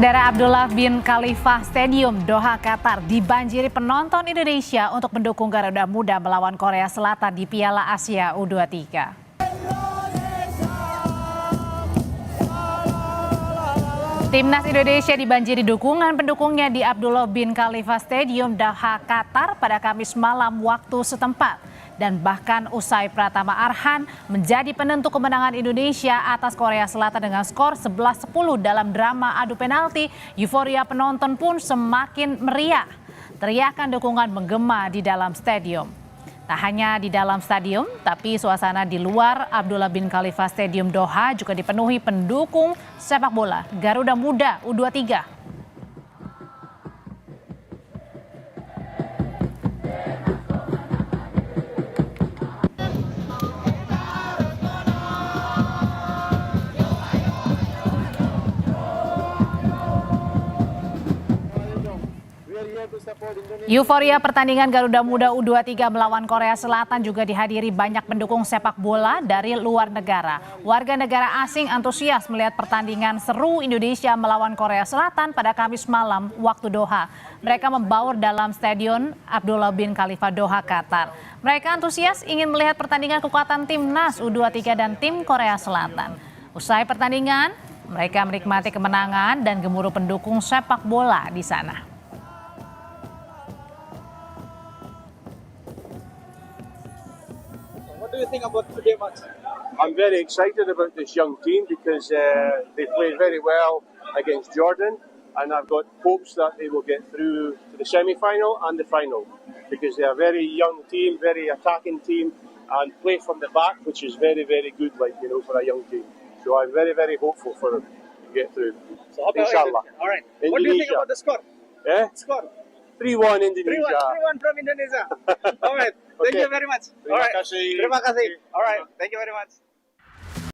Saudara, Abdullah bin Khalifah Stadium Doha, Qatar dibanjiri penonton Indonesia untuk mendukung Garuda Muda melawan Korea Selatan di Piala Asia U23. Timnas Indonesia dibanjiri dukungan pendukungnya di Abdullah bin Khalifah Stadium Doha, Qatar pada Kamis malam waktu setempat. Dan bahkan usai Pratama Arhan menjadi penentu kemenangan Indonesia atas Korea Selatan dengan skor 11-10 dalam drama adu penalti, euforia penonton pun semakin meriah. Teriakan dukungan menggema di dalam stadium. Tak hanya di dalam stadium, tapi suasana di luar Abdullah bin Khalifah Stadium Doha juga dipenuhi pendukung sepak bola Garuda Muda U23. Euforia pertandingan Garuda Muda U23 melawan Korea Selatan juga dihadiri banyak pendukung sepak bola dari luar negara. Warga negara asing antusias melihat pertandingan seru Indonesia melawan Korea Selatan pada Kamis malam waktu Doha. Mereka membaur dalam Stadion Abdullah bin Khalifah Doha, Qatar. Mereka antusias ingin melihat pertandingan kekuatan timnas U23 dan tim Korea Selatan. Usai pertandingan, mereka menikmati kemenangan dan gemuruh pendukung sepak bola di sana. What do you think about today match? I'm very excited about this young team because they played very well against Jordan, and I've got hopes that they will get through to the semi-final and the final because they are a very young team, very attacking team, and play from the back, which is very, very good, for a young team. So I'm very, very hopeful for them to get through. So how about Inshallah. All right. What do you think Indonesia. about the score? Yeah? Score. 3-1 Indonesia. 3-1 from Indonesia. All right. Thank Okay. you very much. Terima All right. kasih. Terima kasih. All right. Thank you very much.